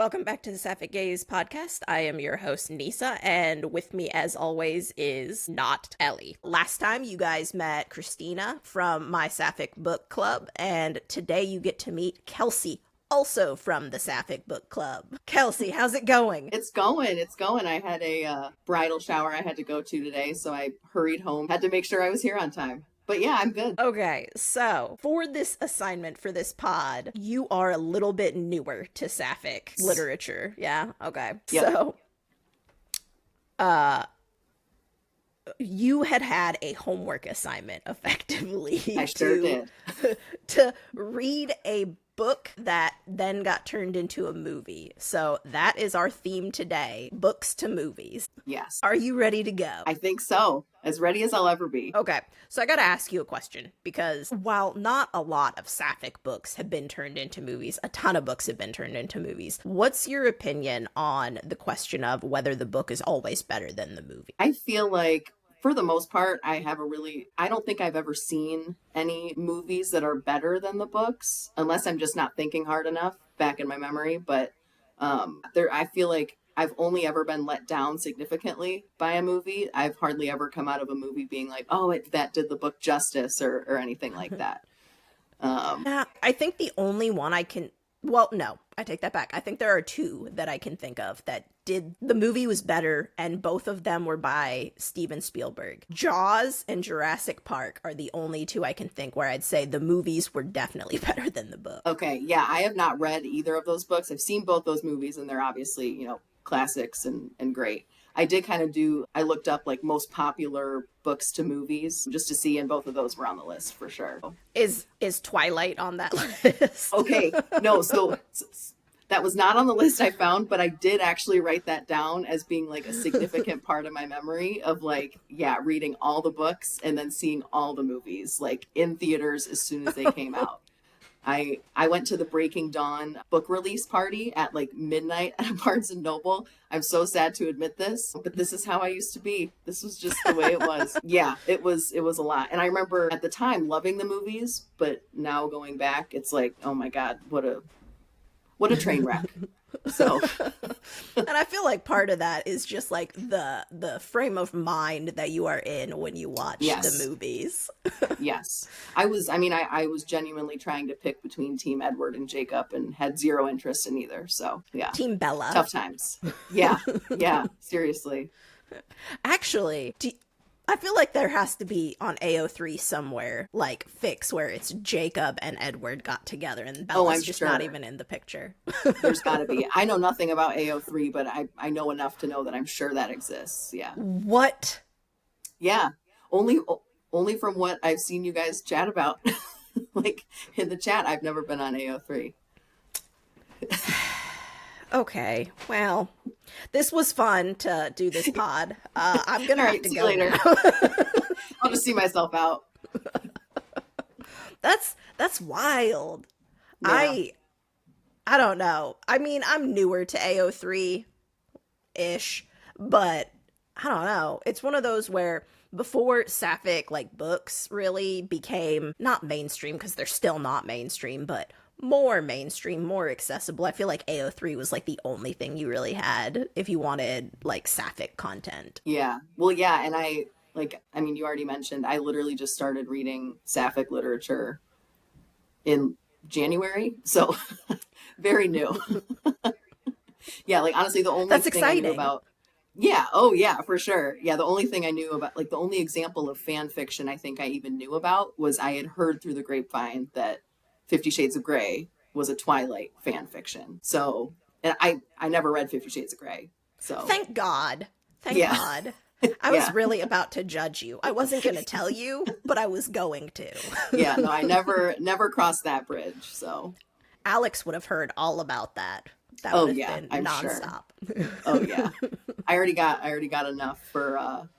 Welcome back to the Sapphic Gaze podcast. I am your host, Nisa, and with me, as always, is not Ellie. Last time, you guys met Christina from my Sapphic Book Club, and today you get to meet Kelsey, also from the Sapphic Book Club. Kelsey, how's it going? It's going. I had a bridal shower I had to go to today, so I hurried home. Had to make sure I was here on time. But yeah, I'm good. Okay, so for this assignment for this pod, you are a little bit newer to Sapphic literature. Yeah? Okay. Yep. So, you had a homework assignment effectively I sure did. to read a book that then got turned into a movie. So that is our theme today, books to movies. Yes. Are you ready to go? I think so. As ready as I'll ever be. Okay, so I gotta ask you a question, because while not a lot of Sapphic books have been turned into movies, a ton of books have been turned into movies. What's your opinion on the question of whether the book is always better than the movie? I feel like, for the most part, I don't think I've ever seen any movies that are better than the books, unless I'm just not thinking hard enough back in my memory. But I feel like I've only ever been let down significantly by a movie. I've hardly ever come out of a movie being like, oh, that did the book justice or anything like that. Yeah, I think the only one no, I take that back. I think there are two that I can think of that the movie was better, and both of them were by Steven Spielberg. Jaws and Jurassic Park are the only two I can think where I'd say the movies were definitely better than the book. Okay, yeah, I have not read either of those books. I've seen both those movies, and they're obviously, classics and great. I did I looked up like most popular books to movies just to see, and both of those were on the list for sure. Is Twilight on that list? Okay, no, so that was not on the list I found, but I did actually write that down as being like a significant part of my memory of reading all the books and then seeing all the movies like in theaters as soon as they came out. I went to the Breaking Dawn book release party at like midnight at Barnes and Noble. I'm so sad to admit this, but this is how I used to be. This was just the way it was. Yeah, it was a lot. And I remember at the time loving the movies, but now going back, it's like, oh my God, what a train wreck. So and I feel like part of that is just like the frame of mind that you are in when you watch the movies. Yes. I was genuinely trying to pick between Team Edward and Jacob and had zero interest in either. So yeah. Team Bella. Tough times. Yeah. Yeah. Seriously. Actually, I feel like there has to be on AO3 somewhere, like, fix where it's Jacob and Edward got together and Bella's just not even in the picture. There's gotta be. I know nothing about AO3, but I know enough to know that I'm sure that exists. Yeah. What? Yeah. Only from what I've seen you guys chat about. Like, in the chat, I've never been on AO3. Okay, well, this was fun to do this pod. I'm gonna have to go later. I'll just see myself out. That's wild. Yeah. I don't know. I mean, I'm newer to AO3-ish, but I don't know. It's one of those where before Sapphic like books really became not mainstream, because they're still not mainstream, but more mainstream, more accessible. I feel like AO3 was like the only thing you really had if you wanted like Sapphic content. Yeah. Well, yeah. And you already mentioned, I literally just started reading Sapphic literature in January. So very new. Yeah. Like, honestly, the only That's thing exciting. I knew about. Yeah. Oh, yeah, for sure. Yeah. The only thing I knew about, like, the only example of fan fiction I think I even knew about was I had heard through the grapevine that 50 Shades of Grey was a Twilight fan fiction. So, and I never read 50 Shades of Grey. So thank God. Thank God. I was really about to judge you. I wasn't going to tell you, but I was going to. Yeah, no, I never crossed that bridge. So Alex would have heard all about that. That would have been I'm nonstop. Sure. Oh yeah. I already got enough for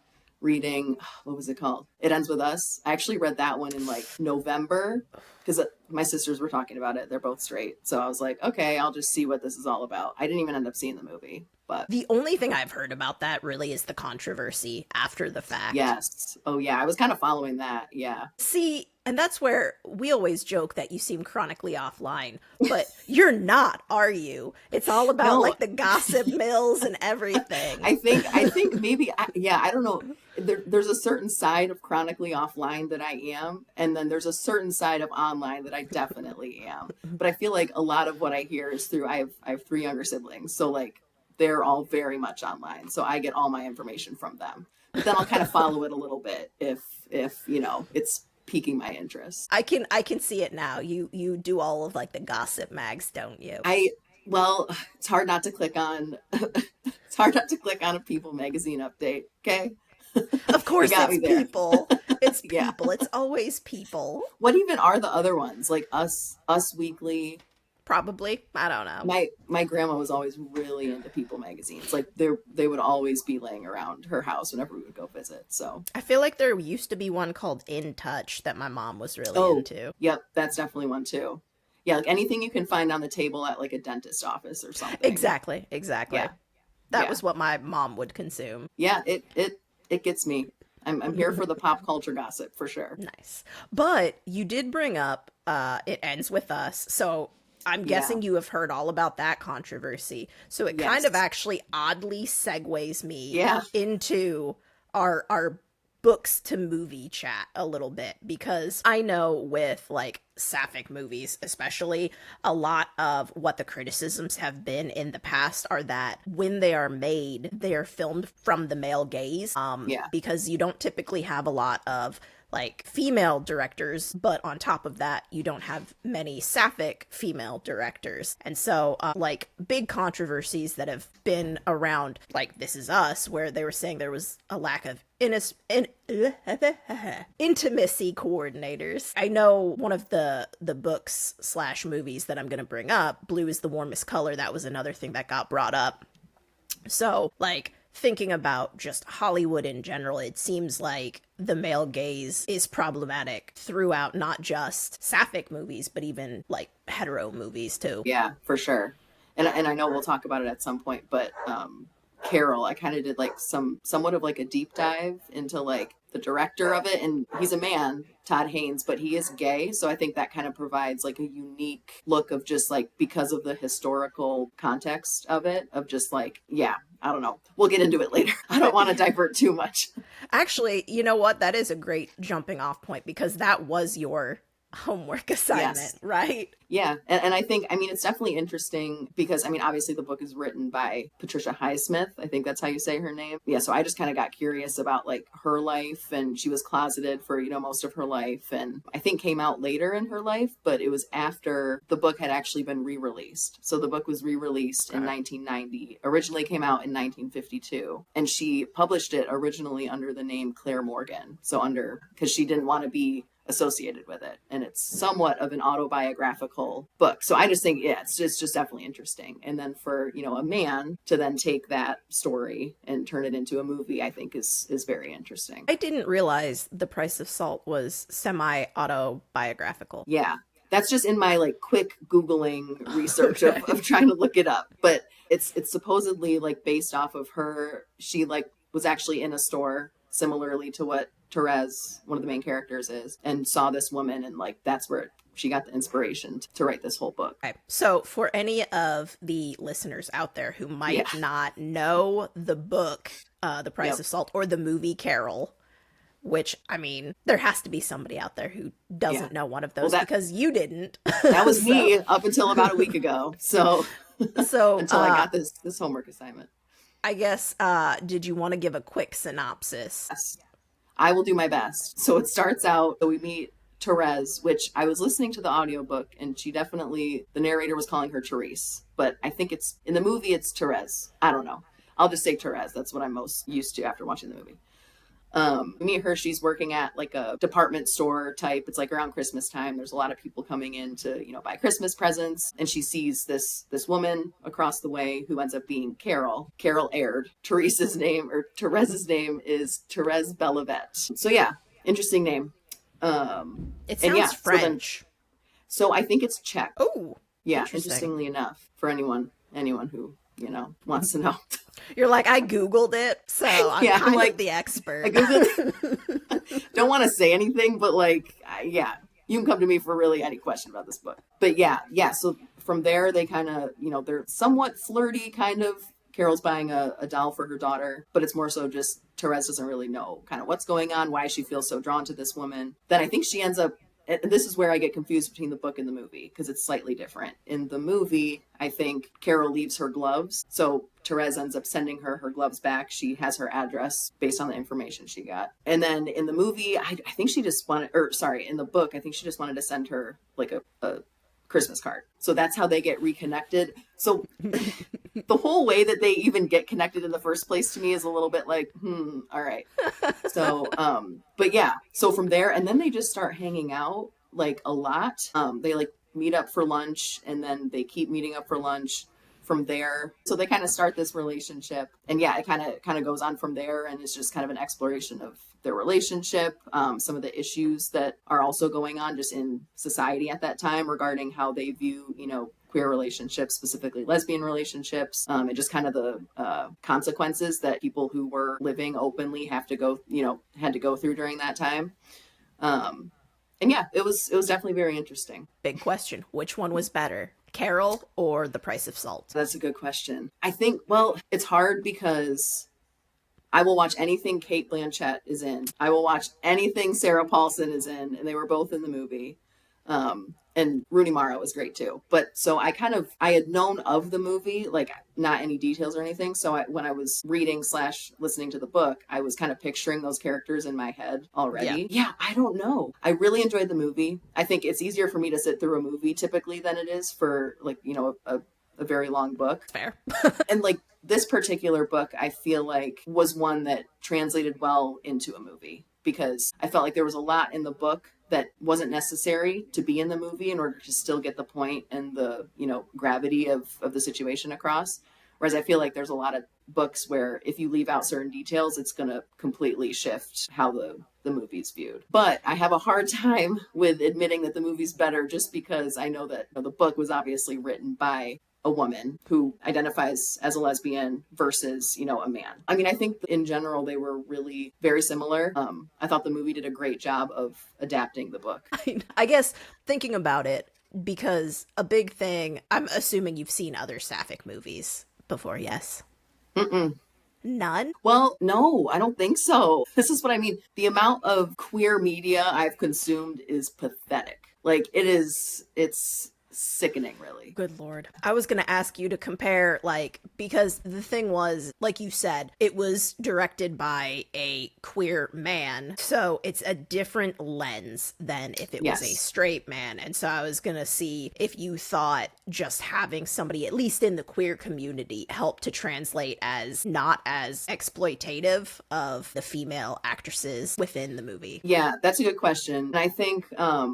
reading, what was it called? It Ends With Us. I actually read that one in like November because my sisters were talking about it. They're both straight. So I was like, okay, I'll just see what this is all about. I didn't even end up seeing the movie, but the only thing I've heard about that really is the controversy after the fact. Yes. Oh yeah. I was kind of following that. Yeah. See, And that's where we always joke that you seem chronically offline, but you're not, are you? It's all about No, like the gossip mills and everything. I think maybe yeah, I don't know. There's a certain side of chronically offline that I am, and then there's a certain side of online that I definitely am. But I feel like a lot of what I hear is through I have three younger siblings, so like they're all very much online, so I get all my information from them. But then I'll kind of follow it a little bit if it's piquing my interest. I can see it now. You do all of like the gossip mags, don't you? I well, it's hard not to click on it's hard not to click on a People magazine update. Okay. Of You course got me it's there. people. It's Yeah. people. It's always people. What even are the other ones? Like Us Weekly. Probably. I don't know. My grandma was always really into People magazines. Like they would always be laying around her house whenever we would go visit. So I feel like there used to be one called In Touch that my mom was really oh, into. yep, that's definitely one too. Yeah, like anything you can find on the table at like a dentist office or something. Exactly. Exactly. Yeah. That Yeah. was what my mom would consume. Yeah, it gets me. I'm here for the pop culture gossip for sure. Nice. But you did bring up It Ends With Us. So I'm Yeah. guessing you have heard all about that controversy. So it kind Yes. of actually oddly segues me Yeah. into our books to movie chat a little bit, because I know with like Sapphic movies especially, a lot of what the criticisms have been in the past are that when they are made, they are filmed from the male gaze, Yeah. because you don't typically have a lot of like female directors, but on top of that, you don't have many sapphic female directors. And so, like, big controversies that have been around, like This Is Us, where they were saying there was a lack of intimacy coordinators. I know one of the books slash movies that I'm going to bring up, Blue is the Warmest Color, that was another thing that got brought up. So, like, thinking about just Hollywood in general, it seems like the male gaze is problematic throughout not just sapphic movies, but even like hetero movies too. Yeah, for sure. And I know we'll talk about it at some point, but Carol, I kind of did like somewhat of like a deep dive into like the director of it, and he's a man, Todd Haynes, but he is gay, so I think that kind of provides like a unique look of just like, because of the historical context of it, of just like, yeah, I don't know. We'll get into it later. I don't want to divert too much. Actually, you know what? That is a great jumping off point, because that was your homework assignment, Yes. right? Yeah. And I think, I mean, it's definitely interesting because, I mean, obviously the book is written by Patricia Highsmith. I think that's how you say her name. Yeah. So I just kind of got curious about like her life, and she was closeted for, most of her life. And I think came out later in her life, but it was after the book had actually been re-released. So the book was re-released in 1990, originally came out in 1952. And she published it originally under the name Claire Morgan. So because she didn't want to be associated with it, and it's somewhat of an autobiographical book. So I just think, yeah, it's just definitely interesting. And then for a man to then take that story and turn it into a movie, I think is very interesting. I didn't realize The Price of Salt was semi-autobiographical. Yeah, that's just in my like quick Googling research of trying to look it up, but it's supposedly like based off of her. She like was actually in a store similarly to what Therese, one of the main characters, is, and saw this woman, and like that's where she got the inspiration to write this whole book. Okay. So for any of the listeners out there who might not know the book, The Price of Salt, or the movie Carol, which, I mean, there has to be somebody out there who doesn't know one of those, because you didn't. That was me up until about a week ago. So until I got this homework assignment. I guess, did you want to give a quick synopsis? Yes. I will do my best. So it starts out, we meet Therese, which I was listening to the audiobook, and she definitely, the narrator was calling her Therese, but I think in the movie it's Therese. I don't know. I'll just say Therese. That's what I'm most used to after watching the movie. We meet her. She's working at like a department store type. It's like around Christmas time. There's a lot of people coming in to, buy Christmas presents. And she sees this woman across the way who ends up being Carol. Carol Aird. Therese's name is Therese Bellavette. So yeah, interesting name. It sounds French. So I think it's Czech. Oh, yeah. Interestingly enough, for anyone who wants to know. You're like, I Googled it, so I'm kind of the expert. I Googled it. Don't want to say anything, but like, yeah. You can come to me for really any question about this book. But yeah. So from there, they kind of, they're somewhat flirty, kind of. Carol's buying a doll for her daughter, but it's more so just Therese doesn't really know kind of what's going on, why she feels so drawn to this woman. Then I think she ends up, and this is where I get confused between the book and the movie, because it's slightly different. In the movie, I think Carol leaves her gloves. So Therese ends up sending her gloves back. She has her address based on the information she got. And then in the movie, I think she just wanted, in the book, I think she just wanted to send her like a Christmas card. So that's how they get reconnected. So the whole way that they even get connected in the first place to me is a little bit like, all right. So, but yeah, so from there, and then they just start hanging out like a lot. They like meet up for lunch, and then they keep meeting up for lunch from there. So they kind of start this relationship, and yeah, it kind of goes on from there, and it's just kind of an exploration of their relationship, some of the issues that are also going on just in society at that time regarding how they view, queer relationships, specifically lesbian relationships, and just kind of the consequences that people who were living openly had to go through during that time. And yeah, it was definitely very interesting. Big question. Which one was better, Carol or The Price of Salt? That's a good question. I think, well, it's hard because I will watch anything Cate Blanchett is in. I will watch anything Sarah Paulson is in, and they were both in the movie. And Rooney Mara was great too. But so I had known of the movie, like not any details or anything. So when I was reading / listening to the book, I was kind of picturing those characters in my head already. Yeah, I don't know. I really enjoyed the movie. I think it's easier for me to sit through a movie typically than it is for like, a very long book. Fair. And like this particular book, I feel like was one that translated well into a movie, because I felt like there was a lot in the book that wasn't necessary to be in the movie in order to still get the point and the, gravity of the situation across. Whereas I feel like there's a lot of books where if you leave out certain details, it's going to completely shift how the movie's viewed. But I have a hard time with admitting that the movie's better, just because I know that the book was obviously written by a woman who identifies as a lesbian versus, a man. I mean, I think in general, they were really very similar. I thought the movie did a great job of adapting the book. I guess thinking about it, because a big thing, I'm assuming you've seen other Sapphic movies before, yes? Mm-mm. None? Well, no, I don't think so. This is what I mean. The amount of queer media I've consumed is pathetic. Like it's sickening, really. Good Lord. I was going to ask you to compare, because the thing was, like you said, it was directed by a queer man, so it's a different lens than if it was a straight man. And so I was going to see if you thought just having somebody, at least in the queer community, help to translate as not as exploitative of the female actresses within the movie. Yeah, that's a good question. And I think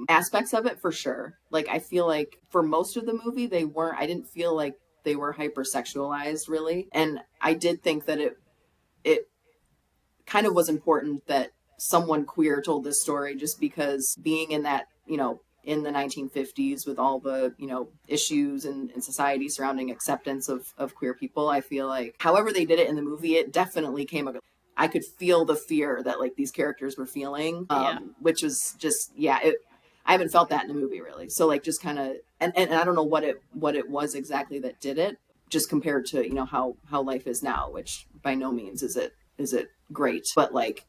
aspects of it for sure. Like, I feel like for most of the movie, I didn't feel like they were hypersexualized, really. And I did think that it kind of was important that someone queer told this story, just because being in that, in the 1950s with all the, issues and society surrounding acceptance of queer people, I feel like however they did it in the movie, it definitely I could feel the fear that like these characters were feeling, which was just, I haven't felt that in the movie really. So like just kind of, and I don't know what it was exactly that did it, just compared to, how life is now, which by no means is it great, but like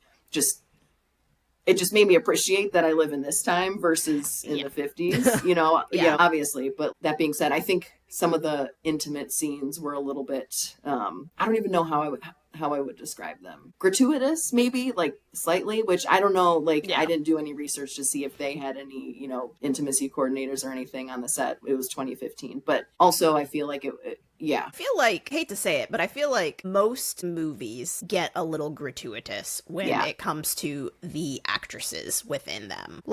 it just made me appreciate that I live in this time versus in the 50s, obviously. But that being said, I think some of the intimate scenes were a little bit, I don't even know how I would describe them. Gratuitous, maybe, like slightly, which I don't know. I didn't do any research to see if they had any, intimacy coordinators or anything on the set. It was 2015. But also I feel like I feel like, hate to say it, but I feel like most movies get a little gratuitous when it comes to the actresses within them.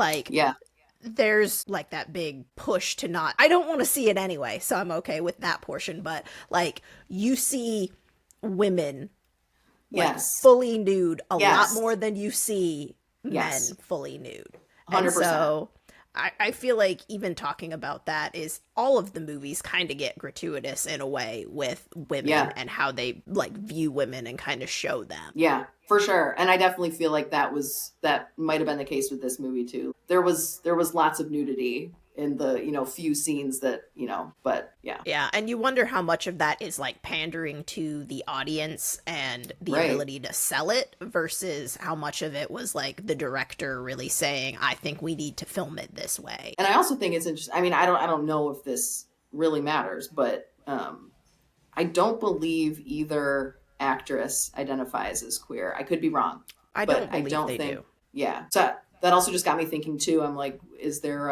There's like that big push to not, I don't want to see it anyway, so I'm okay with that portion, but like you see women fully nude a lot more than you see men fully nude. 100%. And so I feel like even talking about that is all of the movies kind of get gratuitous in a way with women and how they like view women and kind of show them. Yeah. For sure. And I definitely feel like that might have been the case with this movie too. There was lots of nudity in the, few scenes that, but yeah. Yeah, and you wonder how much of that is like pandering to the audience and the Right. ability to sell it versus how much of it was like the director really saying, I think we need to film it this way. And I also think it's interesting. I mean, I don't know if this really matters, but I don't believe either actress identifies as queer. I could be wrong. I but don't believe I don't they think do. yeah. So that also just got me thinking too. I'm like, is there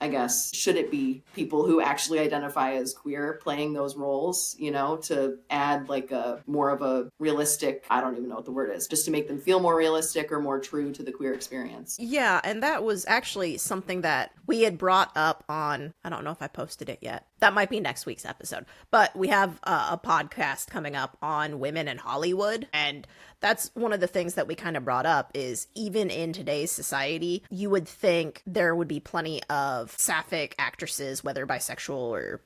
I guess, should it be people who actually identify as queer playing those roles, to add like a more of a realistic, I don't even know what the word is, just to make them feel more realistic or more true to the queer experience. Yeah, and that was actually something that we had brought up on, I don't know if I posted it yet. That might be next week's episode. But we have a podcast coming up on women in Hollywood, and that's one of the things that we kind of brought up is even in today's society, you would think there would be plenty of sapphic actresses, whether bisexual or,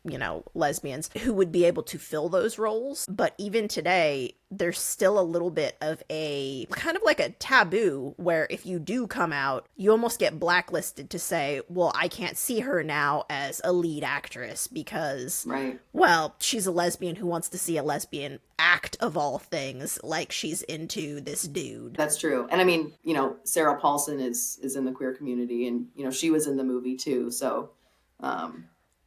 lesbians, who would be able to fill those roles. But even today, there's still a little bit of a kind of like a taboo where if you do come out, you almost get blacklisted to say, well, I can't see her now as a lead actress because, Right. well, she's a lesbian who wants to see a lesbian act of all things like she's into this dude. That's true. And I mean, Sarah Paulson is in the queer community and, she was in the movie too. So, Well,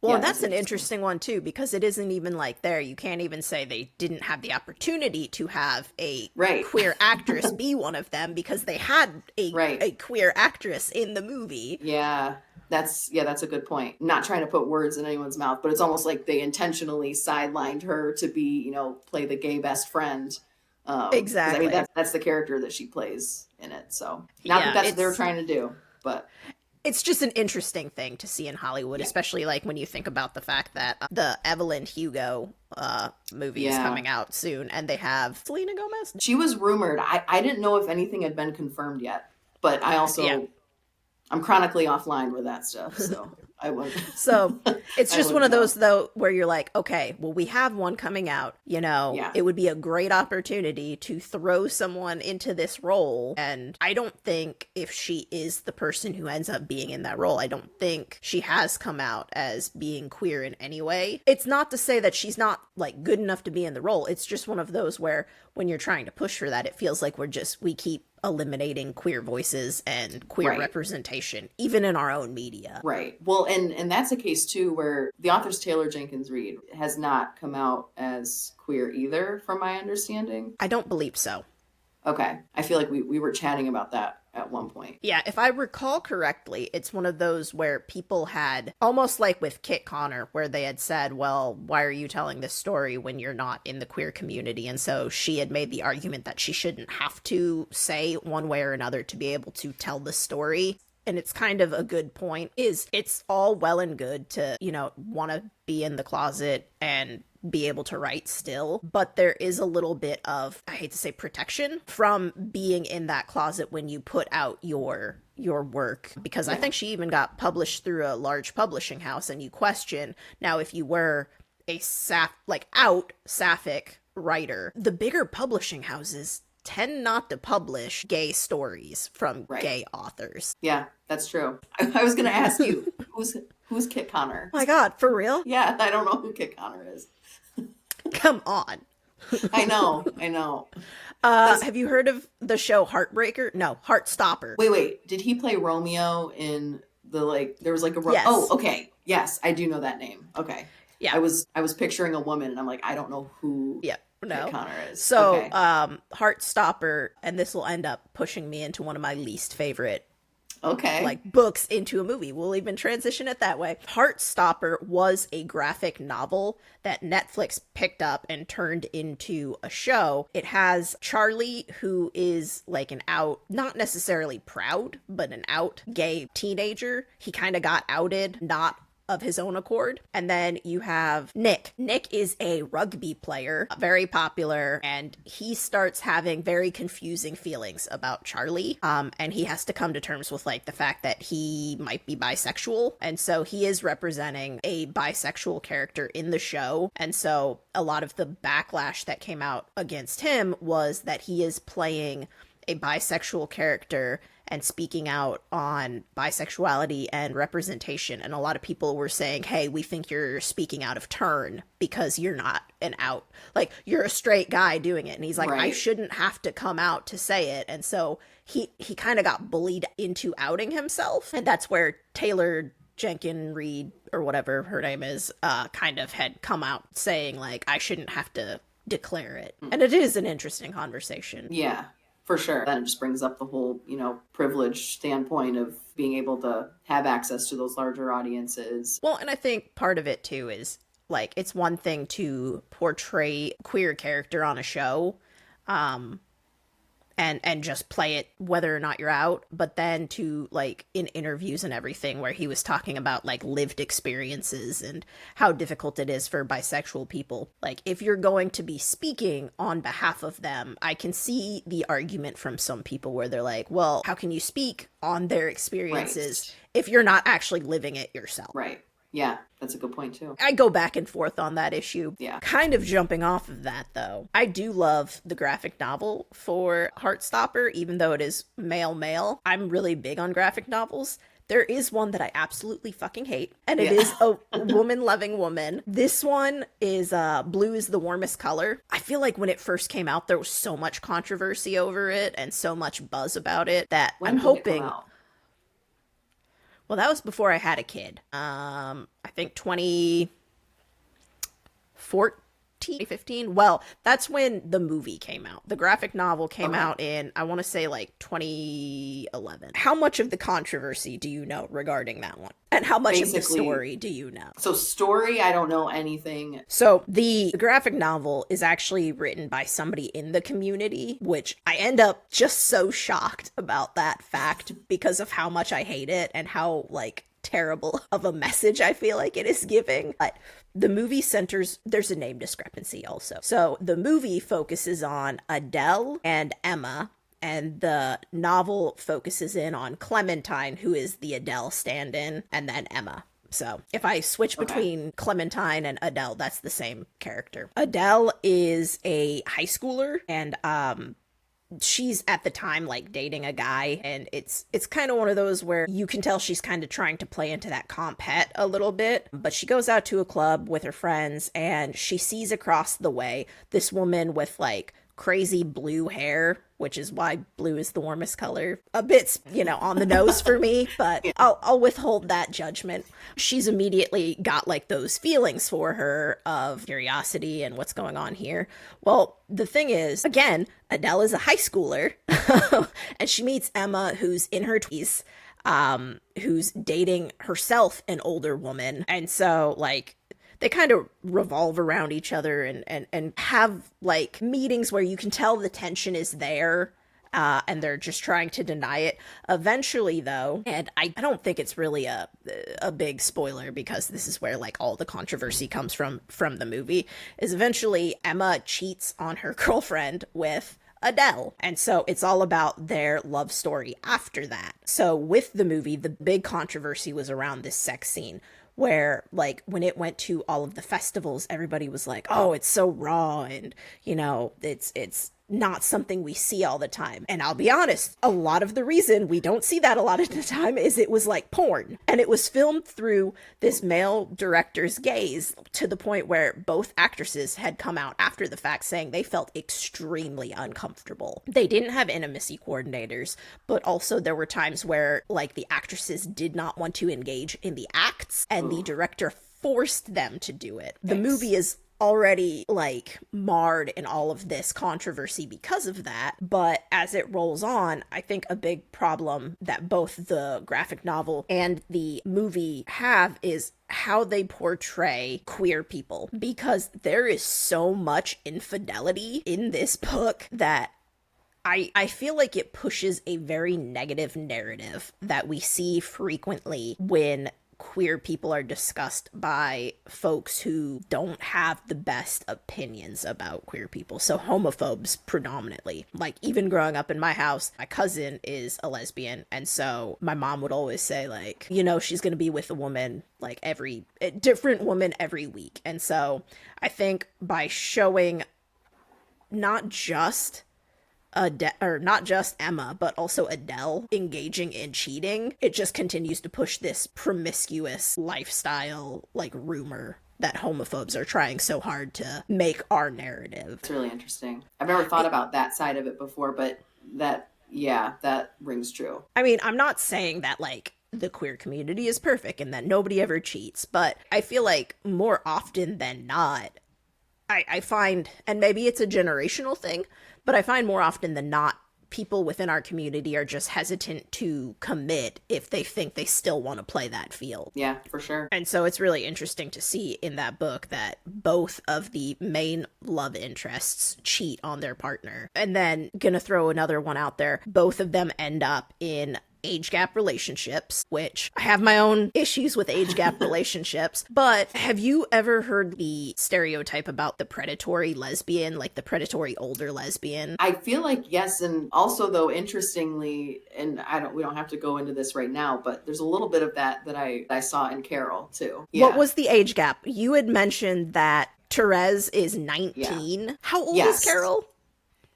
yeah, and that's an interesting one, too, because it isn't even like there. You can't even say they didn't have the opportunity to have a Right. queer actress be one of them because they had Right. a queer actress in the movie. Yeah. That's a good point. Not trying to put words in anyone's mouth, but it's almost like they intentionally sidelined her to be, play the gay best friend. 'Cause, Exactly. I mean, that's the character that she plays in it. So not that that's what they're trying to do, but It's just an interesting thing to see in Hollywood, especially like when you think about the fact that the Evelyn Hugo movie is coming out soon, and they have Selena Gomez. she was rumored. I didn't know if anything had been confirmed yet, but I also I'm chronically offline with that stuff, so I wouldn't. So it's I just one wouldn't of those, though, where you're like, okay, well, we have one coming out, it would be a great opportunity to throw someone into this role. And I don't think if she is the person who ends up being in that role, I don't think she has come out as being queer in any way. It's not to say that she's not like good enough to be in the role. It's just one of those where when you're trying to push for that, it feels like we keep eliminating queer voices and queer representation, even in our own media. Right. Well, and that's a case too where the author's Taylor Jenkins Reid has not come out as queer either, from my understanding. I don't believe so. Okay. I feel like we were chatting about that at one point. Yeah, if I recall correctly, it's one of those where people had, almost like with Kit Connor, where they had said, well, why are you telling this story when you're not in the queer community? And so she had made the argument that she shouldn't have to say one way or another to be able to tell the story. And it's kind of a good point, is it's all well and good to, want to be in the closet and be able to write still, but there is a little bit of, I hate to say, protection from being in that closet when you put out your work, because I think she even got published through a large publishing house, and you question now if you were a out sapphic writer, the bigger publishing houses tend not to publish gay stories from gay authors. Yeah, that's true. I was going to ask you, who's Kit Connor? Oh my God, for real? Yeah, I don't know who Kit Connor is. Come on. I know. Have you heard of the show Heartbreaker? No, Heartstopper. Wait. Did he play Romeo in there was like a... Yes. Oh, okay. Yes, I do know that name. Okay. Yeah. I was picturing a woman and I'm like, I don't know who Kit Connor is. So, okay. Heartstopper, and this will end up pushing me into one of my least favorite books into a movie. We'll even transition it that way. Heartstopper was a graphic novel that Netflix picked up and turned into a show. It has Charlie, who is like an out, not necessarily proud, but an out gay teenager. He kind of got outed not of his own accord. And then you have Nick. Nick is a rugby player, very popular, and he starts having very confusing feelings about Charlie. And he has to come to terms with like the fact that he might be bisexual. And so he is representing a bisexual character in the show. And so a lot of the backlash that came out against him was that he is playing a bisexual character and speaking out on bisexuality and representation. And a lot of people were saying, hey, we think you're speaking out of turn because you're not like, you're a straight guy doing it. And he's like, right. I shouldn't have to come out to say it. And so he kind of got bullied into outing himself. And that's where Taylor Jenkin Reid, or whatever her name is, kind of had come out saying, like, I shouldn't have to declare it. And it is an interesting conversation. Yeah. For sure. That just brings up the whole, privilege standpoint of being able to have access to those larger audiences. Well, and I think part of it too is like, it's one thing to portray a queer character on a show, and just play it whether or not you're out, but then to like in interviews and everything where he was talking about like lived experiences and how difficult it is for bisexual people. Like, if you're going to be speaking on behalf of them, I can see the argument from some people where they're like, well, how can you speak on their experiences if you're not actually living it yourself? Right. Yeah, that's a good point too. I go back and forth on that issue. Yeah. Kind of jumping off of that though, I do love the graphic novel for Heartstopper, even though it is male. I'm really big on graphic novels. There is one that I absolutely fucking hate, and it is a woman-loving woman. This one is Blue is the Warmest Color. I feel like when it first came out, there was so much controversy over it and so much buzz about it that I'm hoping... Well, that was before I had a kid. I think 2015. Well, that's when the movie came out. The graphic novel came out in, I want to say, like 2011. How much of the controversy do you know regarding that one? And how much of the story do you know? So story, I don't know anything. So the graphic novel is actually written by somebody in the community, which I end up just so shocked about that fact because of how much I hate it and how, like, terrible of a message I feel like it is giving. But the movie there's a name discrepancy also. So the movie focuses on Adele and Emma, and the novel focuses in on Clementine, who is the Adele stand-in, and then Emma. So if I switch between Clementine and Adele, that's the same character. Adele is a high schooler, and she's at the time like dating a guy, and it's kind of one of those where you can tell she's kind of trying to play into that compet a little bit. But she goes out to a club with her friends, and she sees across the way this woman with like crazy blue hair, which is why blue is the warmest color. A bit, on the nose for me, but I'll withhold that judgment. She's immediately got like those feelings for her of curiosity and what's going on here. Well, the thing is, again, Adele is a high schooler, and she meets Emma, who's in her 20s, who's dating herself an older woman. And so like, they kind of revolve around each other and have like meetings where you can tell the tension is there, and they're just trying to deny it. Eventually though, and I don't think it's really a big spoiler because this is where like all the controversy comes from the movie, is eventually Emma cheats on her girlfriend with Adele. And so it's all about their love story after that. So with the movie, the big controversy was around this sex scene, where like when it went to all of the festivals, everybody was like, oh, it's so raw, and it's not something we see all the time. And I'll be honest, a lot of the reason we don't see that a lot of the time is it was like porn, and it was filmed through this male director's gaze, to the point where both actresses had come out after the fact saying they felt extremely uncomfortable. They didn't have intimacy coordinators, but also there were times where like the actresses did not want to engage in the acts, and the director forced them to do it. The movie is already like marred in all of this controversy because of that. But as it rolls on, I think a big problem that both the graphic novel and the movie have is how they portray queer people, because there is so much infidelity in this book that I feel like it pushes a very negative narrative that we see frequently when queer people are discussed by folks who don't have the best opinions about queer people. So homophobes predominantly. Like, even growing up in my house, my cousin is a lesbian, and so my mom would always say, like, you know, she's gonna be with a woman, like, a different woman every week. And so I think by showing not just not just Emma, but also Adele engaging in cheating, it just continues to push this promiscuous lifestyle, like, rumor that homophobes are trying so hard to make our narrative. It's really interesting. I've never thought about that side of it before, but that rings true. I mean, I'm not saying that, like, the queer community is perfect and that nobody ever cheats, but I feel like more often than not, I find, and maybe it's a generational thing, but I find more often than not, people within our community are just hesitant to commit if they think they still want to play that field. Yeah, for sure. And so it's really interesting to see in that book that both of the main love interests cheat on their partner. And then, gonna throw another one out there, both of them end up in age gap relationships, which I have my own issues with age gap relationships. But have you ever heard the stereotype about the predatory lesbian, like the predatory older lesbian? I feel like yes, and also though, interestingly, and we don't have to go into this right now, but there's a little bit of that I saw in Carol too. Yeah. What was the age gap? You had mentioned that Therese is 19. Yeah. How old is Carol?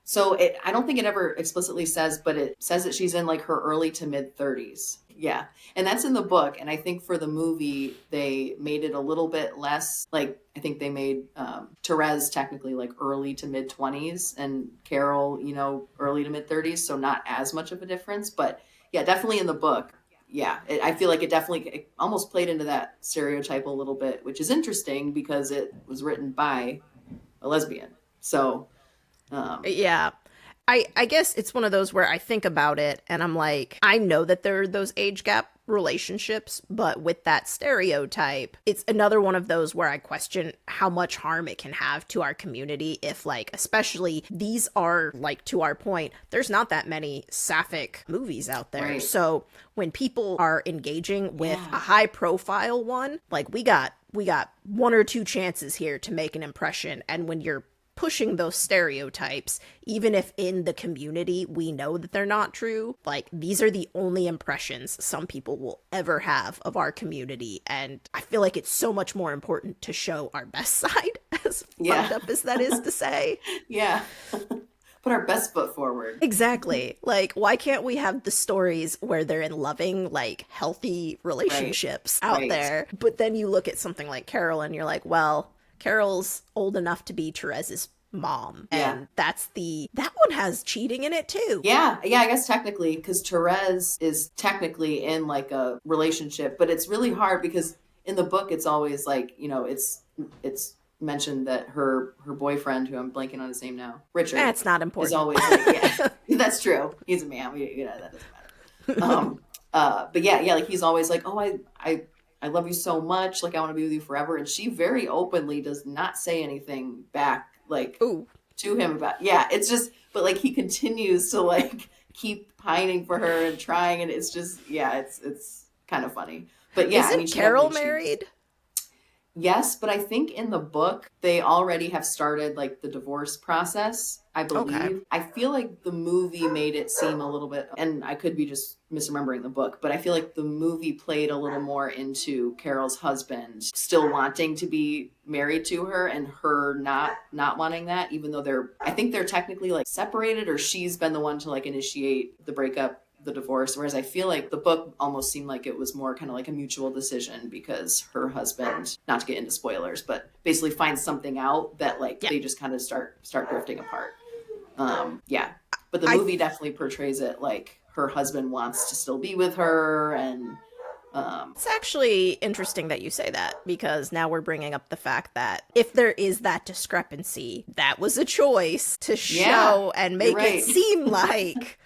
So I don't think it ever explicitly says, but it says that she's in like her early to mid 30s. Yeah. And that's in the book. And I think for the movie, they made it a little bit less, like, I think they made Therese technically like early to mid 20s and Carol, you know, early to mid 30s. So not as much of a difference, but yeah, definitely in the book. Yeah. I feel like it almost played into that stereotype a little bit, which is interesting because it was written by a lesbian. So yeah. I guess it's one of those where I think about it and I'm like, I know that there are those age gap relationships, but with that stereotype, it's another one of those where I question how much harm it can have to our community if, like, especially these are, like, to our point, there's not that many sapphic movies out there. Right. So when people are engaging with a high profile one, like, we got one or two chances here to make an impression, and when you're pushing those stereotypes, even if in the community we know that they're not true, like, these are the only impressions some people will ever have of our community, and I feel like it's so much more important to show our best side, as fucked up as that is to say. Yeah. Put our best foot forward. Exactly. Like, why can't we have the stories where they're in loving, like, healthy relationships out there? But then you look at something like Carol and you're like, well, Carol's old enough to be Therese's mom. And that one has cheating in it too. Yeah, I guess technically, because Therese is technically in like a relationship, but it's really hard because in the book it's always like, you know, it's mentioned that her boyfriend, who I'm blanking on his name now, Richard. That's not important. Is always like, that's true. He's a man. You know, that doesn't matter. But yeah, like he's always like, oh, I love you so much. Like, I want to be with you forever. And she very openly does not say anything back, like, to him about, it's just, but like, he continues to like keep pining for her and trying. And it's just, it's kind of funny. But yeah. Isn't Carol married? Yes, but I think in the book, they already have started like the divorce process, I believe. Okay. I feel like the movie made it seem a little bit, and I could be just misremembering the book, but I feel like the movie played a little more into Carol's husband still wanting to be married to her and her not wanting that, even though I think they're technically like separated, or she's been the one to like initiate the breakup, the divorce, whereas I feel like the book almost seemed like it was more kind of like a mutual decision because her husband, not to get into spoilers, but basically finds something out that like they just kind of start drifting apart. But the movie definitely portrays it like her husband wants to still be with her, and it's actually interesting that you say that, because now we're bringing up the fact that if there is that discrepancy, that was a choice to show and make it seem like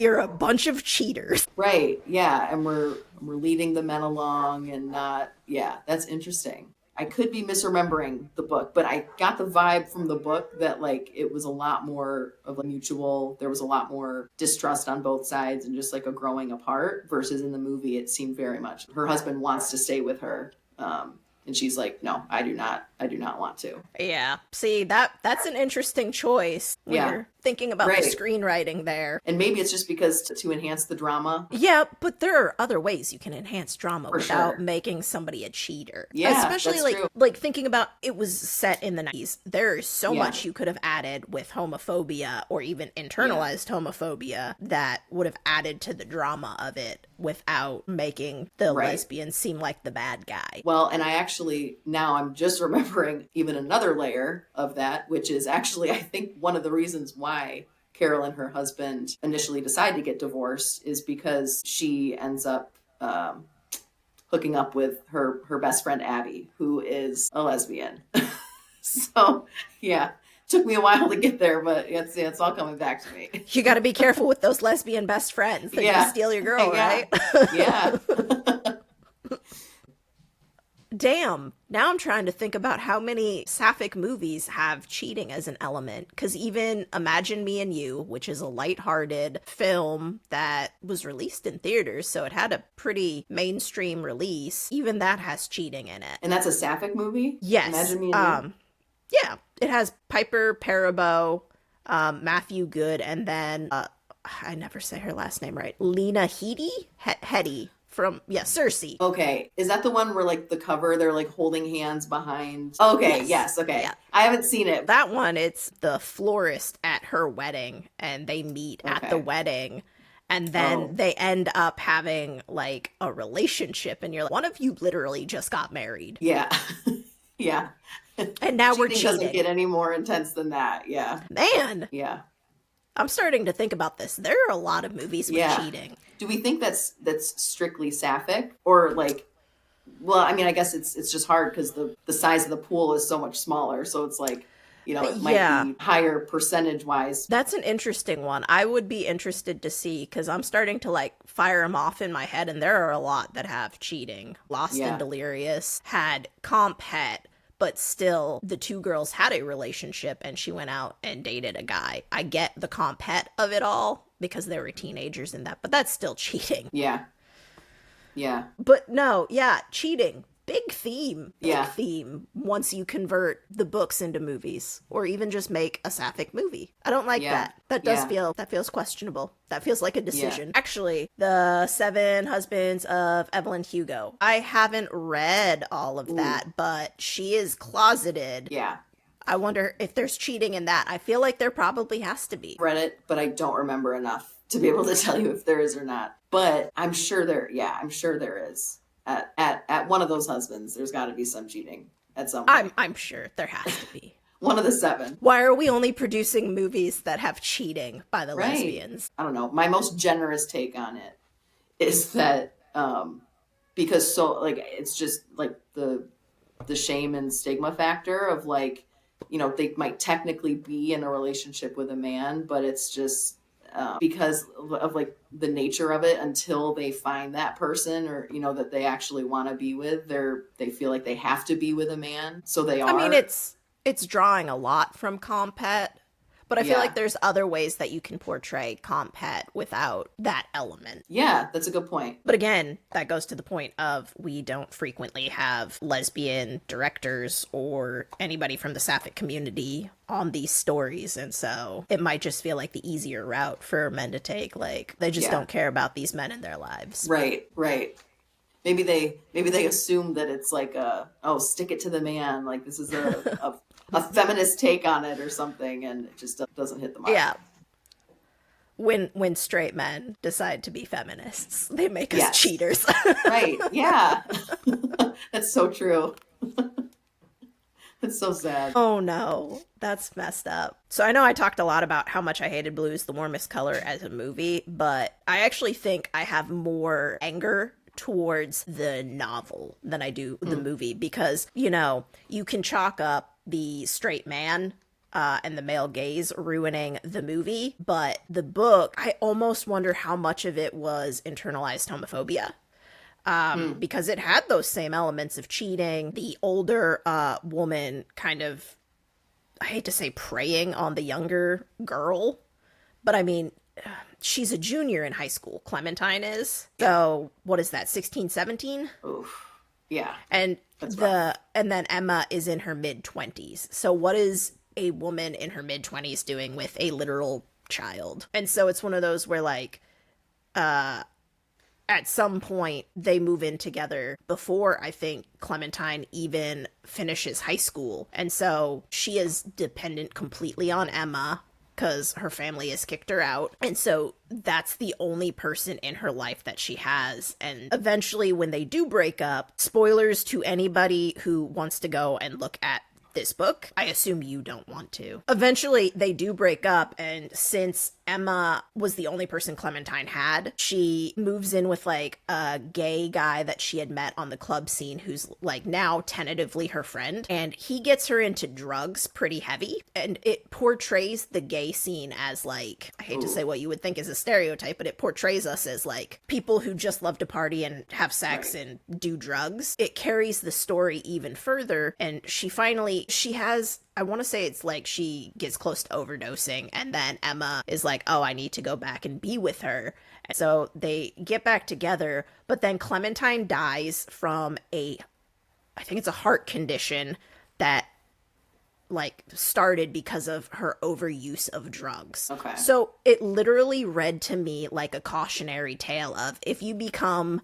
you're a bunch of cheaters. Right. Yeah. And we're leading the men along and not. Yeah. That's interesting. I could be misremembering the book, but I got the vibe from the book that like it was a lot more of a mutual, there was a lot more distrust on both sides and just like a growing apart, versus in the movie it seemed very much her husband wants to stay with her. And she's like, no, I do not want to. Yeah. See, that's an interesting choice when you're thinking about the screenwriting there. And maybe it's just because to enhance the drama. Yeah, but there are other ways you can enhance drama without making somebody a cheater. Yeah, especially like thinking about it was set in the 90s. There's so much you could have added with homophobia or even internalized homophobia that would have added to the drama of it without making the lesbian seem like the bad guy. Well, and now I'm just remembering even another layer of that, which is actually, I think, one of the reasons why Carol and her husband initially decide to get divorced is because she ends up hooking up with her best friend, Abby, who is a lesbian. So, yeah. Took me a while to get there, but it's all coming back to me. You got to be careful with those lesbian best friends. They're going to steal your girl, right? Yeah. Damn. Now I'm trying to think about how many Sapphic movies have cheating as an element. Because even Imagine Me and You, which is a lighthearted film that was released in theaters, so it had a pretty mainstream release, even that has cheating in it. And that's a Sapphic movie? Yes. Imagine Me and You? Yeah. It has Piper Perabo, Matthew Good, and then, I never say her last name right, Lena Headey. From Cersei. Okay, is that the one where like the cover they're like holding hands behind? Okay, yes, okay. Yeah. I haven't seen it. That one, it's the florist at her wedding, and they meet at the wedding, and then they end up having like a relationship, and you're like, one of you literally just got married. Yeah, yeah. And now we're cheating. Doesn't get any more intense than that. Yeah, man. Yeah. I'm starting to think about this. There are a lot of movies with cheating. Do we think that's strictly Sapphic, or like? Well, I mean, I guess it's just hard because the size of the pool is so much smaller. So it's like, it might be higher percentage wise. That's an interesting one. I would be interested to see because I'm starting to like fire them off in my head, and there are a lot that have cheating. Lost and Delirious had Comp Het. But still, the two girls had a relationship and she went out and dated a guy. I get the comp het of it all because there were teenagers in that, but that's still cheating. Yeah. Yeah. But no, cheating. Big theme. Big theme once you convert the books into movies or even just make a Sapphic movie. I don't like that. That feels questionable. That feels like a decision. Actually, the 7 Husbands of Evelyn Hugo. I haven't read all of that, but she is closeted. Yeah. I wonder if there's cheating in that. I feel like there probably has to be. Read it, but I don't remember enough to be able to tell you if there is or not. But I'm sure there is. At one of those husbands, there's got to be some cheating at some point. I'm sure there has to be. One of the 7. Why are we only producing movies that have cheating by the lesbians? I don't know. My most generous take on it is that because so like it's just like the shame and stigma factor of like, they might technically be in a relationship with a man, but it's just because of like the nature of it until they find that person or that they actually want to be with, they feel like they have to be with a man, so they are. I mean, it's drawing a lot from Comp Het, but I feel like there's other ways that you can portray Comp Het without that element. Yeah, that's a good point. But again, that goes to the point of we don't frequently have lesbian directors or anybody from the Sapphic community on these stories, and so it might just feel like the easier route for men to take. Like, they just don't care about these men in their lives. Right. Maybe they assume that it's like stick it to the man, like this is a feminist take on it or something, and it just doesn't hit the mark. Yeah. When straight men decide to be feminists, they make us cheaters. Right. Yeah. That's so true. It's so sad. Oh no, that's messed up. So I know I talked a lot about how much I hated Blue's The Warmest Color as a movie, but I actually think I have more anger towards the novel than I do the movie because, you can chalk up the straight man and the male gaze ruining the movie, but the book, I almost wonder how much of it was internalized homophobia. because it had those same elements of cheating. The older woman kind of, I hate to say preying on the younger girl, but I mean, she's a junior in high school. Clementine is. So what is that, 16, 17? Oof. Yeah. And and then Emma is in her mid-20s. So what is a woman in her mid-20s doing with a literal child? And so it's one of those where, like, at some point they move in together before I think Clementine even finishes high school. And so she is dependent completely on Emma because her family has kicked her out. And so that's the only person in her life that she has. And eventually when they do break up, spoilers to anybody who wants to go and look at this book, I assume you don't want to. Eventually they do break up, and since Emma was the only person Clementine had, she moves in with like a gay guy that she had met on the club scene who's like now tentatively her friend, and he gets her into drugs pretty heavy, and it portrays the gay scene as like, I hate to say what you would think is a stereotype, but it portrays us as like people who just love to party and have sex and do drugs. It carries the story even further, and she has, I want to say it's like she gets close to overdosing, and then Emma is like, oh, I need to go back and be with her. And so they get back together, but then Clementine dies from I think it's a heart condition that like started because of her overuse of drugs. Okay. So it literally read to me like a cautionary tale of, if you become,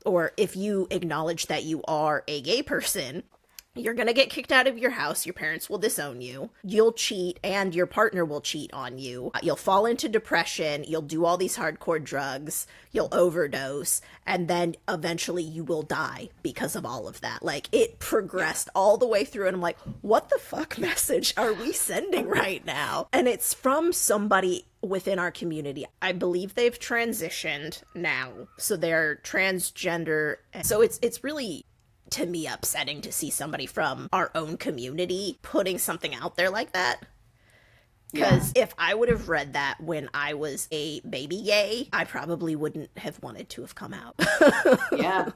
or if you acknowledge that you are a gay person, you're going to get kicked out of your house. Your parents will disown you. You'll cheat, and your partner will cheat on you. You'll fall into depression. You'll do all these hardcore drugs. You'll overdose. And then eventually you will die because of all of that. Like, it progressed all the way through. And I'm like, what the fuck message are we sending right now? And it's from somebody within our community. I believe they've transitioned now. So they're transgender. So it's really, to me, upsetting to see somebody from our own community putting something out there like that. Because if I would have read that when I was a baby gay, I probably wouldn't have wanted to have come out. Yeah.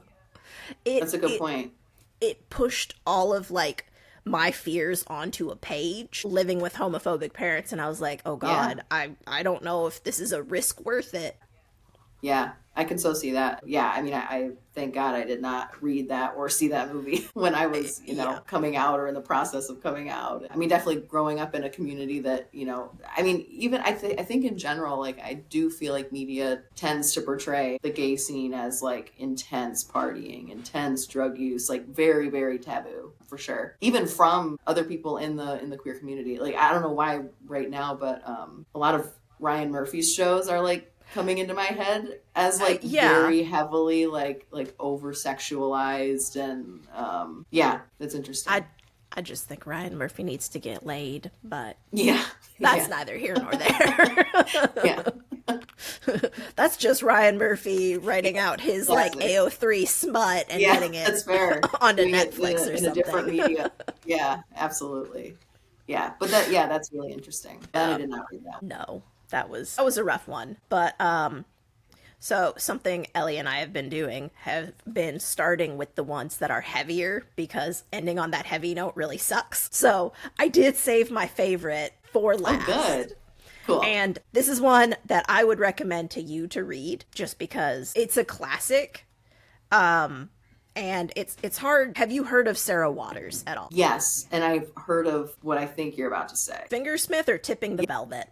That's a good point. It pushed all of like my fears onto a page, living with homophobic parents, and I was like, oh God, I don't know if this is a risk worth it. Yeah, I can so see that. Yeah, I mean, I thank God I did not read that or see that movie when I was, coming out or in the process of coming out. I mean, definitely growing up in a community that, I mean, even I think in general, like, I do feel like media tends to portray the gay scene as like intense partying, intense drug use, like very, very taboo for sure. Even from other people in the queer community. Like, I don't know why right now, but a lot of Ryan Murphy's shows are like coming into my head as like very heavily like over sexualized, and that's interesting. I just think Ryan Murphy needs to get laid, but that's neither here nor there. That's just Ryan Murphy writing out his like AO3 smut and getting it that's fair. onto Netflix or something. In a different media. Yeah, absolutely. Yeah, but that's really interesting. I did not read that. No. That was a rough one. But so something Ellie and I have been doing have been starting with the ones that are heavier, because ending on that heavy note really sucks. So I did save my favorite for last. Oh, good. Cool. And this is one that I would recommend to you to read, just because it's a classic. And it's hard. Have you heard of Sarah Waters at all? Yes, and I've heard of what I think you're about to say. Fingersmith or Tipping the Velvet?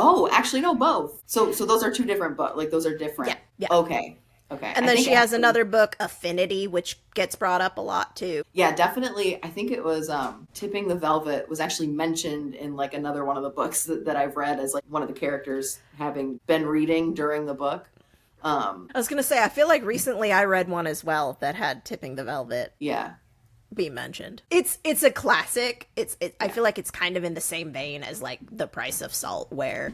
Oh, actually, no, both. So those are two different books. Like, those are different. Yeah. Okay. And then she has another book, Affinity, which gets brought up a lot too. Yeah, definitely. I think it was Tipping the Velvet was actually mentioned in like another one of the books that I've read as like one of the characters having been reading during the book. I was gonna say, I feel like recently I read one as well that had Tipping the Velvet. Yeah. Be mentioned. It's a classic. I feel like it's kind of in the same vein as like The Price of Salt, where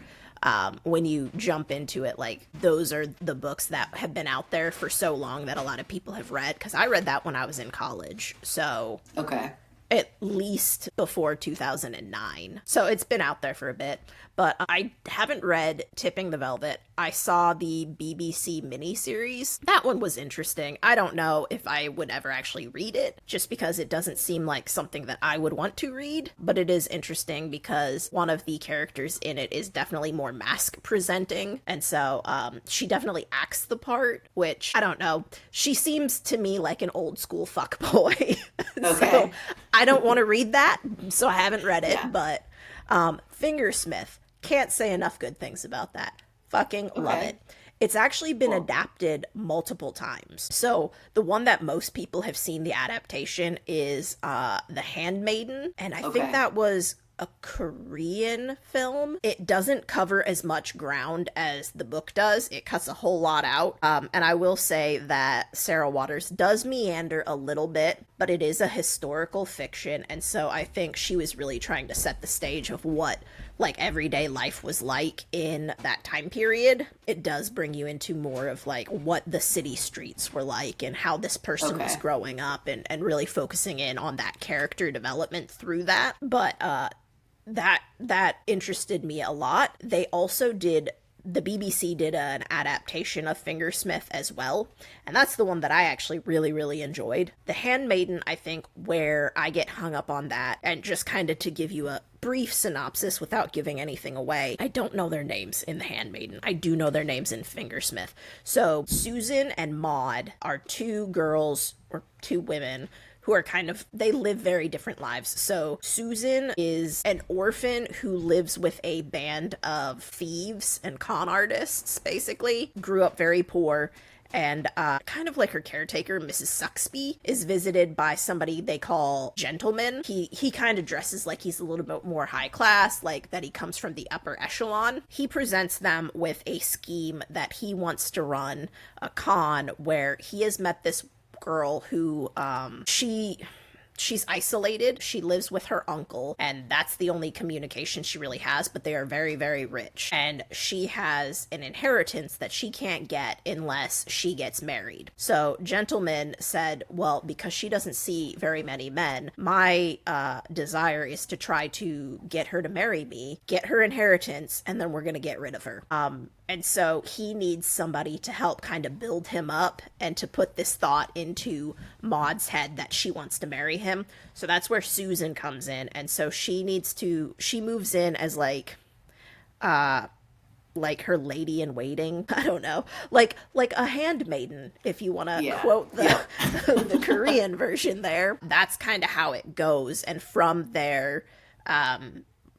when you jump into it, like, those are the books that have been out there for so long that a lot of people have read, because I read that when I was in college. So okay, at least before 2009. So it's been out there for a bit. But I haven't read Tipping the Velvet. I saw the BBC miniseries. That one was interesting. I don't know if I would ever actually read it, just because it doesn't seem like something that I would want to read. But it is interesting because one of the characters in it is definitely more mask presenting. And so she definitely acts the part, which, I don't know. She seems to me like an old school fuckboy. Okay. So I don't want to read that, so I haven't read it. Yeah. But Fingersmith, can't say enough good things about that. Fucking love it. It's actually been adapted multiple times. So the one that most people have seen the adaptation is The Handmaiden, and I think that was a Korean film. It doesn't cover as much ground as the book does. It cuts a whole lot out. And I will say that Sarah Waters does meander a little bit, but it is a historical fiction. And so I think she was really trying to set the stage of what like everyday life was like in that time period. It does bring you into more of like what the city streets were like and how this person was growing up, and really focusing in on that character development through that. But that interested me a lot. They also did, the BBC did an adaptation of Fingersmith as well, and that's the one that I actually really, really enjoyed. The Handmaiden, I think, where I get hung up on that, and just kind of to give you a brief synopsis without giving anything away, I don't know their names in The Handmaiden. I do know their names in Fingersmith. So Susan and Maud are two girls, or two women, who are kind of, they live very different lives. So Susan is an orphan who lives with a band of thieves and con artists, basically. Grew up very poor. And kind of like her caretaker, Mrs. Suxby, is visited by somebody they call Gentleman. He kind of dresses like he's a little bit more high class, like that he comes from the upper echelon. He presents them with a scheme that he wants to run a con where he has met this girl who she's isolated. She lives with her uncle, and that's the only communication she really has, but they are very, very rich. And she has an inheritance that she can't get unless she gets married. So Gentleman said, well, because she doesn't see very many men, my desire is to try to get her to marry me, get her inheritance, and then we're gonna get rid of her. And so he needs somebody to help kind of build him up and to put this thought into Maud's head that she wants to marry him. So that's where Susan comes in. And so she moves in as like her lady in waiting. I don't know. Like a handmaiden, if you want to quote the Korean version there. That's kind of how it goes. And from there,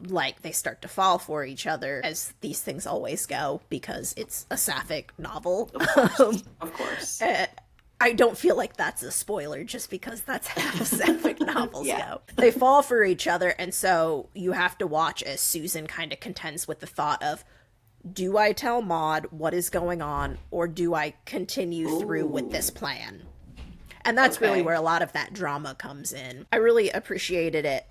like they start to fall for each other, as these things always go, because it's a Sapphic novel. Of course. I don't feel like that's a spoiler, just because that's how Sapphic novels go. They fall for each other, and so you have to watch as Susan kind of contends with the thought of, do I tell Maud what is going on, or do I continue through with this plan? And that's really where a lot of that drama comes in. I really appreciated it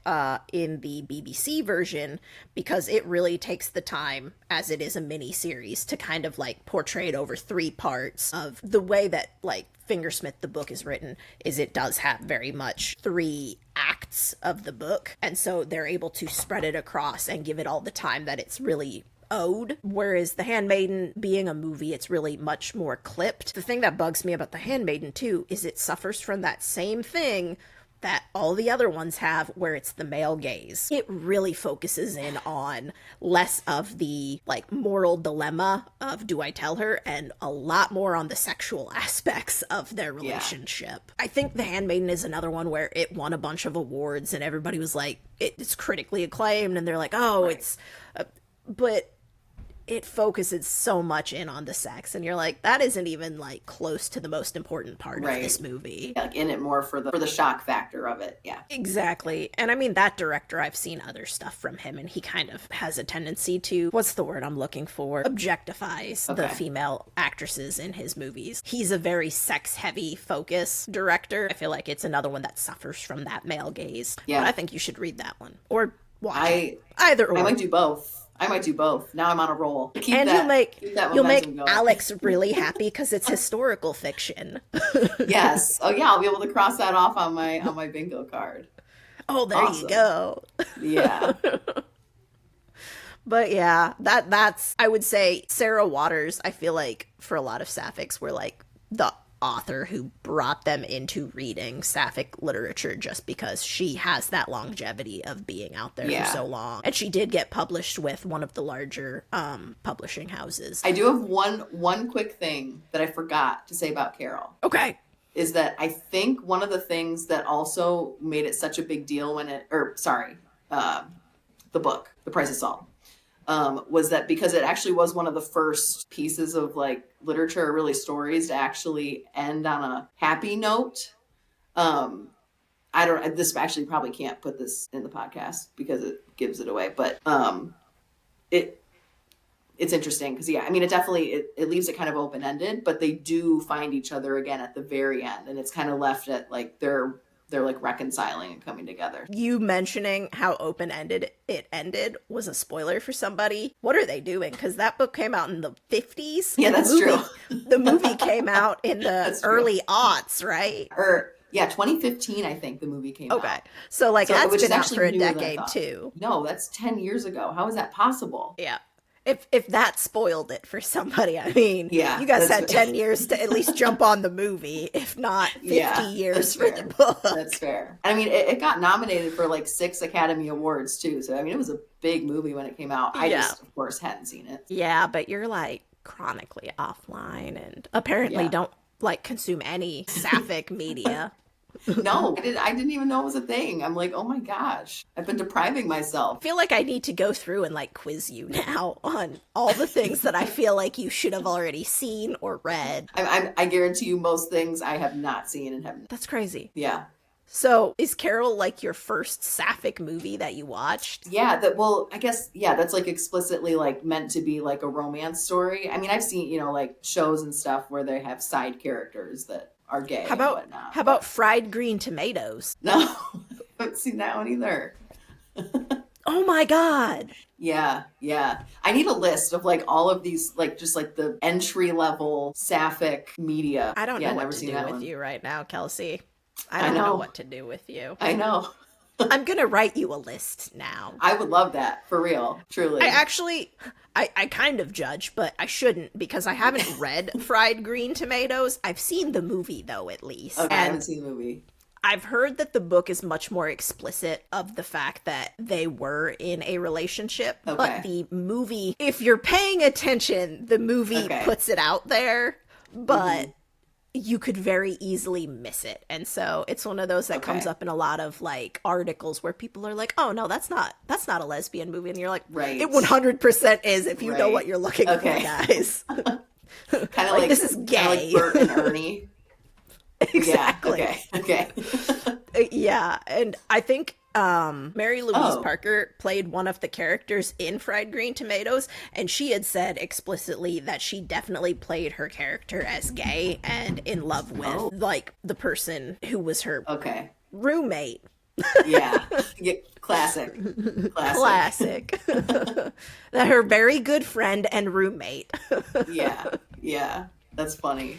in the BBC version, because it really takes the time, as it is a mini series, to kind of like portray it over 3 parts. Of the way that like Fingersmith the book is written is it does have very much 3 acts of the book, and so they're able to spread it across and give it all the time that it's really owed. Whereas The Handmaiden, being a movie, it's really much more clipped. The thing that bugs me about The Handmaiden too is it suffers from that same thing that all the other ones have, where it's the male gaze. It really focuses in on less of the like moral dilemma of, do I tell her, and a lot more on the sexual aspects of their relationship. I think The Handmaiden is another one where it won a bunch of awards and everybody was like, it's critically acclaimed, and they're like, oh, it's but it focuses so much in on the sex, and you're like, that isn't even like close to the most important part of this movie. Like in it more for the shock factor of it. Yeah, exactly. And I mean, that director, I've seen other stuff from him, and he kind of has a tendency to, what's the word I'm looking for, objectifies the female actresses in his movies. He's a very sex heavy focus director. I feel like it's another one that suffers from that male gaze. But I think you should read that one or watch it. Either or. I might do both. Now I'm on a roll. You'll make Alex really happy because it's historical fiction. Yes. Oh yeah, I'll be able to cross that off on my bingo card. Oh, there you Awesome. go. Yeah. But yeah, that's I would say Sarah Waters, I feel like for a lot of Sapphics were like the author who brought them into reading Sapphic literature just because she has that longevity of being out there for Yeah. so long. And she did get published with one of the larger publishing houses. I do have one quick thing that I forgot to say about Carol. Okay. Is that I think one of the things that also made it such a big deal the book, The Price of Salt, was that because it actually was one of the first pieces of like literature or really stories to actually end on a happy note. This actually probably can't put this in the podcast because it gives it away, but it's interesting because it definitely it leaves it kind of open-ended, but they do find each other again at the very end, and it's kind of left at like they're like reconciling and coming together. You mentioning how open-ended it ended was a spoiler for somebody. What are they doing? Because that book came out in the 50s. Yeah, that's true. The movie came out in the early aughts, right? 2015, I think the movie came out. Okay. So like that's been out for a newer decade too. No, that's 10 years ago. How is that possible? Yeah. If that spoiled it for somebody, I mean, yeah, you guys had 10 years to at least jump on the movie, if not 50 years for the book. That's fair. I mean, it got nominated for like 6 Academy Awards too. So, I mean, it was a big movie when it came out. I just, of course, hadn't seen it. Yeah, but you're like chronically offline and apparently don't like consume any Sapphic media. No, I didn't even know it was a thing. I'm like, oh my gosh, I've been depriving myself. I feel like I need to go through and like quiz you now on all the things that I feel like you should have already seen or read. I guarantee you most things I have not seen and haven't. That's crazy. Yeah. So is Carol like your first Sapphic movie that you watched? Yeah, I guess, that's like explicitly like meant to be like a romance story. I mean, I've seen, like shows and stuff where they have side characters that are gay and whatnot. How about Fried Green Tomatoes? No, I haven't seen that one either. Oh my God. Yeah. I need a list of like all of these, like just like the entry level Sapphic media. I don't know what to do with you right now, Kelsey. I don't know what to do with you. I know. I'm going to write you a list now. I would love that, for real, truly. I kind of judge, but I shouldn't because I haven't read Fried Green Tomatoes. I've seen the movie, though, at least. Okay, I haven't seen the movie. I've heard that the book is much more explicit of the fact that they were in a relationship. Okay. But the movie, if you're paying attention, the movie puts it out there, but you could very easily miss it. And so it's one of those that comes up in a lot of like articles where people are like, oh no, that's not a lesbian movie. And you're like, it 100% is if you know what you're looking for, guys. Kind of like this is gay. Like Bert and Ernie. Exactly. Yeah, okay. Yeah, and I think Mary Louise Parker played one of the characters in Fried Green Tomatoes, and she had said explicitly that she definitely played her character as gay and in love with like the person who was her roommate. Yeah, classic. Her very good friend and roommate. Yeah, that's funny.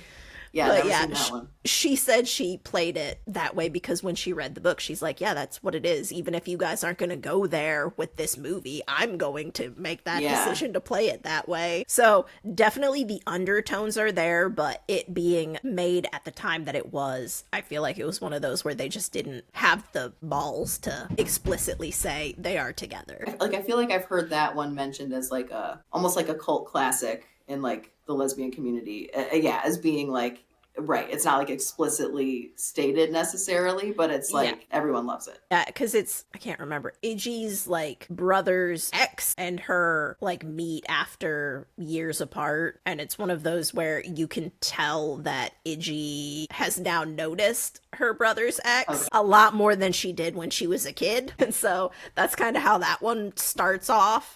Yeah, but never seen that one. She said she played it that way because when she read the book, she's like, yeah, that's what it is. Even if you guys aren't going to go there with this movie, I'm going to make that decision to play it that way. So definitely the undertones are there, but it being made at the time that it was, I feel like it was one of those where they just didn't have the balls to explicitly say they are together. I feel like I've heard that one mentioned as like almost like a cult classic in like the lesbian community. As being like, right, it's not like explicitly stated necessarily, but it's like everyone loves it. Yeah, because I can't remember, Iggy's like brother's ex and her like meet after years apart, and it's one of those where you can tell that Iggy has now noticed her brother's ex a lot more than she did when she was a kid, and so that's kind of how that one starts off.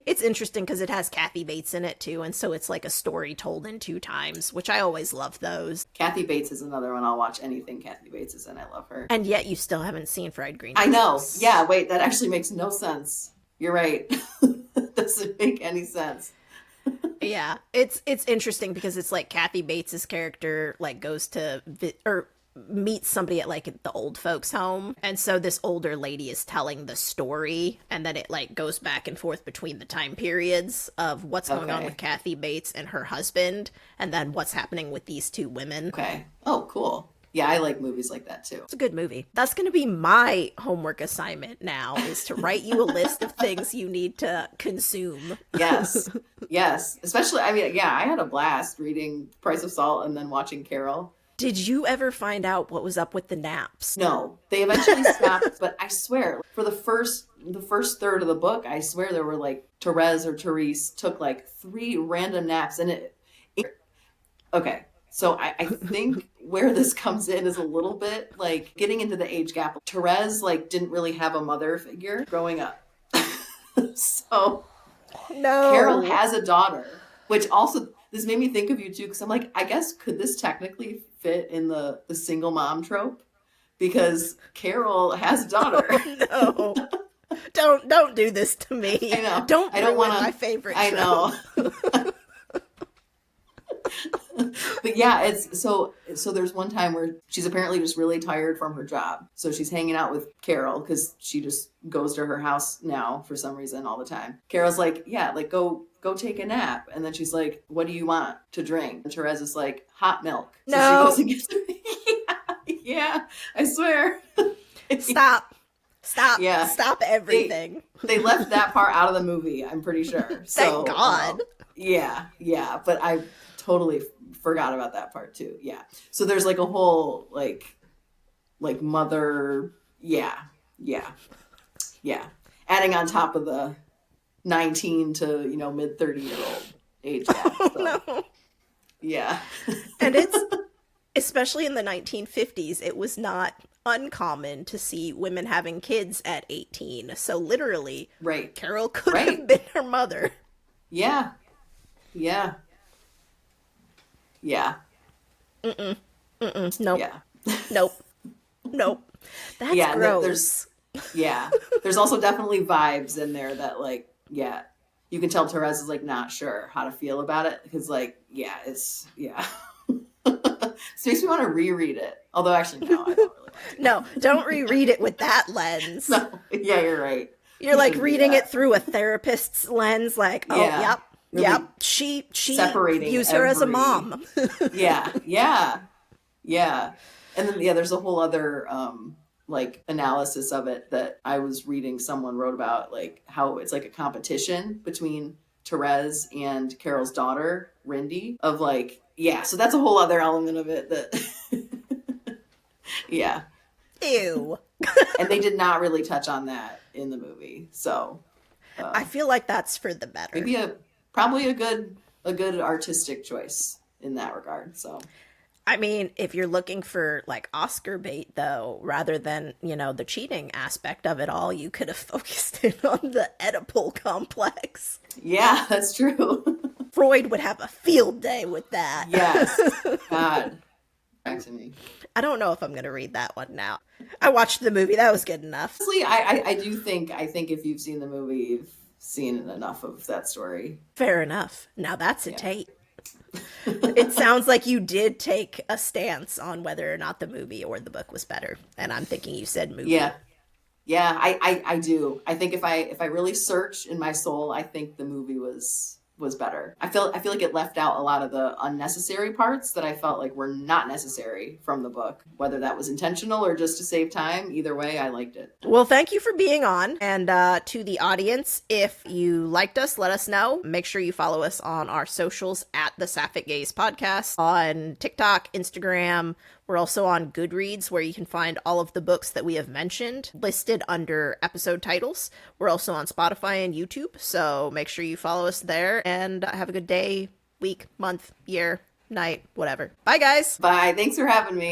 It's interesting because it has Kathy Bates in it too, and so it's like a story told in 2 times, which I always love those. Kathy Bates is another one. I'll watch anything Kathy Bates is in. I love her. And yet you still haven't seen Fried Green Tomatoes. I know. Yeah, wait, that actually makes no sense. You're right. Doesn't make any sense. Yeah, it's interesting because it's like Kathy Bates's character like goes to meets somebody at like the old folks home, and so this older lady is telling the story, and then it like goes back and forth between the time periods of what's going on with Kathy Bates and her husband, and then what's happening with these two women. Okay. Oh, cool. Yeah, I like movies like that too. It's a good movie. That's going to be my homework assignment now, is to write you a list of things you need to consume. Yes. Yes. Especially, I mean, yeah, I had a blast reading Price of Salt and then watching Carol. Did you ever find out what was up with the naps? No, they eventually stopped, but I swear, for the first third of the book, I swear there were like Therese or Therese took like 3 random naps, and it okay. So I think where this comes in is a little bit like getting into the age gap. Therese like didn't really have a mother figure growing up. So No. Carol has a daughter, which also, this made me think of you too, because I'm like, I guess, could this technically fit in the single mom trope? Because Carol has a daughter. Oh, no. Don't do this to me. I know. Don't I don't ruin want my favorite I trope. know. But yeah, it's so there's one time where she's apparently just really tired from her job. So she's hanging out with Carol because she just goes to her house now for some reason all the time. Carol's like, yeah, like go take a nap. And then she's like, what do you want to drink? And Therese is like, hot milk. So No. she goes and gets yeah, I swear. Stop. Yeah. Stop everything. They left that part out of the movie, I'm pretty sure. So, Thank God. Yeah, but I totally forgot about that part too. Yeah. So there's like a whole like mother, yeah. Adding on top of the 19 to, mid 30-year-old age gap. So. No. Yeah. And it's, especially in the 1950s, it was not uncommon to see women having kids at 18. So literally, Right. Carol could have been her mother. Yeah. Nope. Yeah. Nope. That's gross. There's also definitely vibes in there that like, yeah, you can tell Therese is like not sure how to feel about it because like, yeah, it's This makes me want to reread it. Although actually, no, I don't really want to. No, don't reread it with that lens. No, yeah, you're right. You're like reading it through a therapist's lens, like, oh, Yeah. Really yep. She separating views her as a mom. Yeah. And then there's a whole other like analysis of it that I was reading. Someone wrote about like how it's like a competition between Therese and Carol's daughter, Rindy, of like, yeah. So that's a whole other element of it that, yeah. Ew. And they did not really touch on that in the movie. So I feel like that's for the better. maybe probably a good artistic choice in that regard. So I mean, if you're looking for like Oscar bait though, rather than, the cheating aspect of it all, you could have focused in on the Oedipal complex. yeah, that's true. Freud would have a field day with that. Yes. God. Back to me. I don't know if I'm going to read that one now. I watched the movie. That was good enough. Honestly, I do think if you've seen the movie, you've seen enough of that story. Fair enough. Now that's a take. It sounds like you did take a stance on whether or not the movie or the book was better. And I'm thinking you said movie. Yeah, I do. I think if I really search in my soul, I think the movie was better. I feel like it left out a lot of the unnecessary parts that I felt like were not necessary from the book, whether that was intentional or just to save time. Either way, I liked it. Well, thank you for being on. And to the audience, if you liked us, let us know. Make sure you follow us on our socials at the Sapphic Gaze Podcast on TikTok, Instagram. We're also on Goodreads, where you can find all of the books that we have mentioned listed under episode titles. We're also on Spotify and YouTube, so make sure you follow us there. And have a good day, week, month, year, night, whatever. Bye, guys. Bye. Thanks for having me.